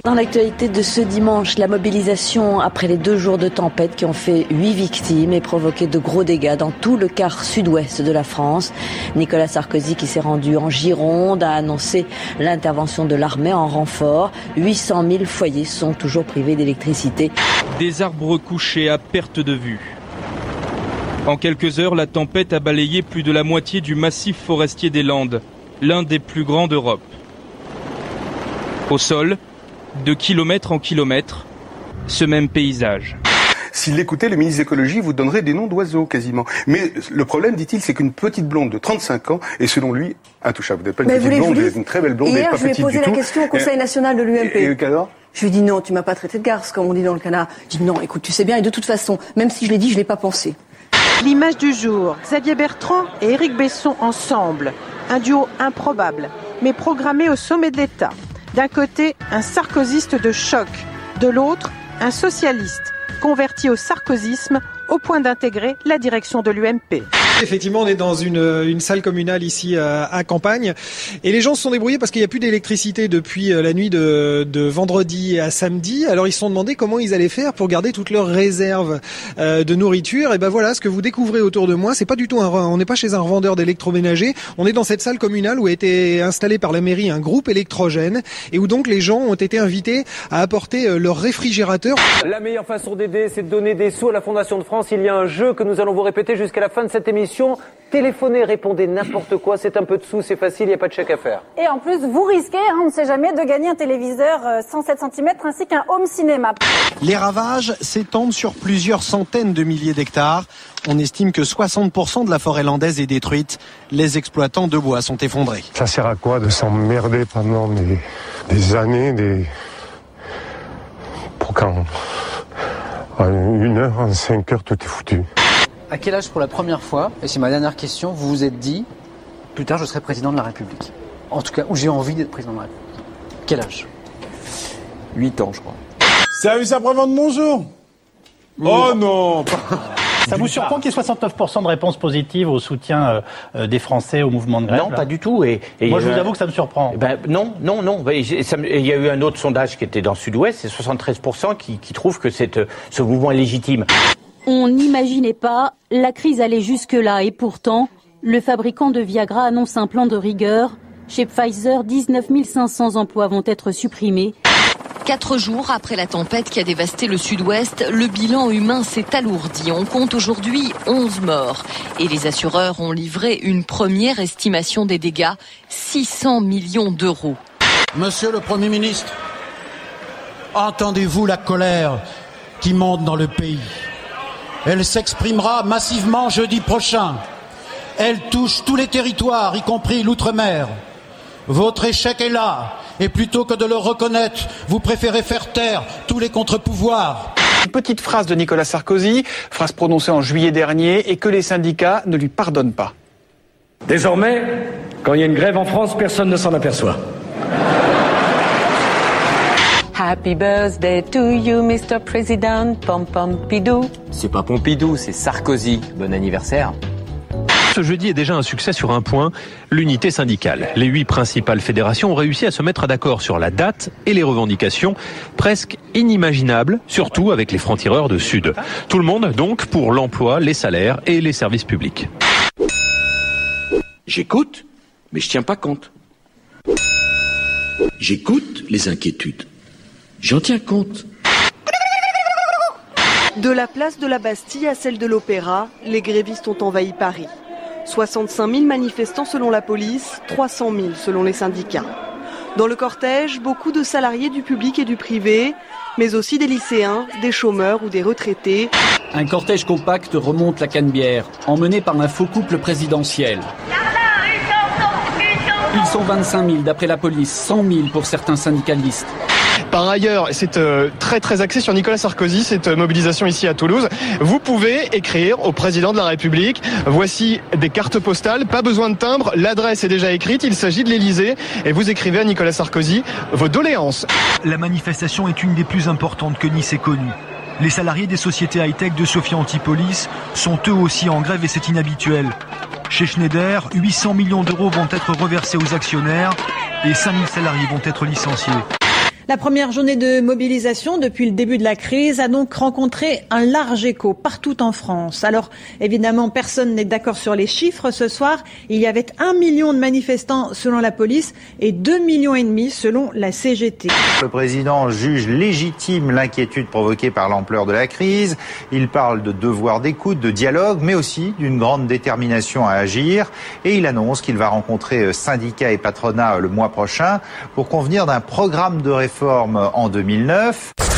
Dans l'actualité de ce dimanche, la mobilisation après les 2 jours de tempête qui ont fait 8 victimes et provoqué de gros dégâts dans tout le quart sud-ouest de la France. Nicolas Sarkozy, qui s'est rendu en Gironde, a annoncé l'intervention de l'armée en renfort. 800 000 foyers sont toujours privés d'électricité. Des arbres couchés à perte de vue. En quelques heures, la tempête a balayé plus de la moitié du massif forestier des Landes, l'un des plus grands d'Europe. Au sol, de kilomètre en kilomètre, ce même paysage. S'il l'écoutait, le ministre de l'écologie vous donnerait des noms d'oiseaux quasiment. Mais le problème, dit-il, c'est qu'une petite blonde de 35 ans est selon lui intouchable. Vous n'êtes pas une petite blonde, vous êtes une très belle blonde, hier, pas petite du tout. Hier, je lui ai posé la question au Conseil national de l'UMP. Et alors ? Je lui ai dit non, tu m'as pas traité de garce, comme on dit dans le canard. Je lui ai dit non, écoute, tu sais bien, et de toute façon, même si je l'ai dit, je l'ai pas pensé. L'image du jour, Xavier Bertrand et Éric Besson ensemble. Un duo improbable, mais programmé au sommet de l'État. D'un côté, un sarkozyste de choc. De l'autre, un socialiste, converti au sarkozysme au point d'intégrer la direction de l'UMP. Effectivement, on est dans une salle communale ici à Campagne et les gens se sont débrouillés parce qu'il n'y a plus d'électricité depuis la nuit de vendredi à samedi. Alors ils se sont demandé comment ils allaient faire pour garder toutes leurs réserves de nourriture. Et ben voilà, ce que vous découvrez autour de moi, c'est pas du tout on n'est pas chez un revendeur d'électroménager. On est dans cette salle communale où a été installé par la mairie un groupe électrogène et où donc les gens ont été invités à apporter leur réfrigérateur. La meilleure façon d'aider, c'est de donner des sous à la Fondation de France. Il y a un jeu que nous allons vous répéter jusqu'à la fin de cette émission. Téléphonez, répondez n'importe quoi, c'est un peu de sous, c'est facile, il n'y a pas de chèque à faire. Et en plus, vous risquez, on ne sait jamais, de gagner un téléviseur 107 cm ainsi qu'un home cinéma. Les ravages s'étendent sur plusieurs centaines de milliers d'hectares. On estime que 60% de la forêt landaise est détruite. Les exploitants de bois sont effondrés. Ça sert à quoi de s'emmerder pendant des années, pour quand en 1 heure, en 5 heures, tout est foutu. À quel âge, pour la première fois, et c'est ma dernière question, vous vous êtes dit, plus tard je serai président de la République? En tout cas, où j'ai envie d'être président de la République. Quel âge? 8 ans, je crois. Service après-vente, bonjour. Oh non. Ça vous surprend qu'il y ait 69% de réponses positives au soutien des Français au mouvement de grève? Non, pas du tout. Et moi, je vous avoue que ça me surprend. Non. Il y a eu un autre sondage qui était dans le Sud-Ouest, c'est 73% qui trouvent que ce mouvement est légitime. On n'imaginait pas la crise aller jusque-là et pourtant, le fabricant de Viagra annonce un plan de rigueur. Chez Pfizer, 19 500 emplois vont être supprimés. 4 jours après la tempête qui a dévasté le Sud-Ouest, le bilan humain s'est alourdi. On compte aujourd'hui 11 morts. Et les assureurs ont livré une première estimation des dégâts, 600 millions d'euros. Monsieur le Premier ministre, entendez-vous la colère qui monte dans le pays? Elle s'exprimera massivement jeudi prochain. Elle touche tous les territoires, y compris l'outre-mer. Votre échec est là. Et plutôt que de le reconnaître, vous préférez faire taire tous les contre-pouvoirs. Une petite phrase de Nicolas Sarkozy, phrase prononcée en juillet dernier et que les syndicats ne lui pardonnent pas. Désormais, quand il y a une grève en France, personne ne s'en aperçoit. Happy birthday to you, Mr. President, Pompidou. C'est pas Pompidou, c'est Sarkozy. Bon anniversaire. Ce jeudi est déjà un succès sur un point, l'unité syndicale. Les 8 principales fédérations ont réussi à se mettre d'accord sur la date et les revendications, presque inimaginables, surtout avec les francs-tireurs de Sud. Tout le monde, donc, pour l'emploi, les salaires et les services publics. J'écoute, mais je tiens pas compte. J'écoute les inquiétudes. J'en tiens compte. De la place de la Bastille à celle de l'Opéra, les grévistes ont envahi Paris. 65 000 manifestants selon la police, 300 000 selon les syndicats. Dans le cortège, beaucoup de salariés du public et du privé, mais aussi des lycéens, des chômeurs ou des retraités. Un cortège compact remonte la Canebière, emmené par un faux couple présidentiel. Ils sont 25 000 d'après la police, 100 000 pour certains syndicalistes. Par ailleurs, c'est très axé sur Nicolas Sarkozy, cette mobilisation ici à Toulouse. Vous pouvez écrire au président de la République. Voici des cartes postales, pas besoin de timbre, l'adresse est déjà écrite, il s'agit de l'Élysée. Et vous écrivez à Nicolas Sarkozy vos doléances. La manifestation est une des plus importantes que Nice ait connue. Les salariés des sociétés high-tech de Sophia Antipolis sont eux aussi en grève et c'est inhabituel. Chez Schneider, 800 millions d'euros vont être reversés aux actionnaires et 5000 salariés vont être licenciés. La première journée de mobilisation depuis le début de la crise a donc rencontré un large écho partout en France. Alors évidemment, personne n'est d'accord sur les chiffres ce soir. Il y avait 1 million de manifestants selon la police et 2,5 millions selon la CGT. Le président juge légitime l'inquiétude provoquée par l'ampleur de la crise. Il parle de devoir d'écoute, de dialogue, mais aussi d'une grande détermination à agir. Et il annonce qu'il va rencontrer syndicats et patronat le mois prochain pour convenir d'un programme de réforme en 2009.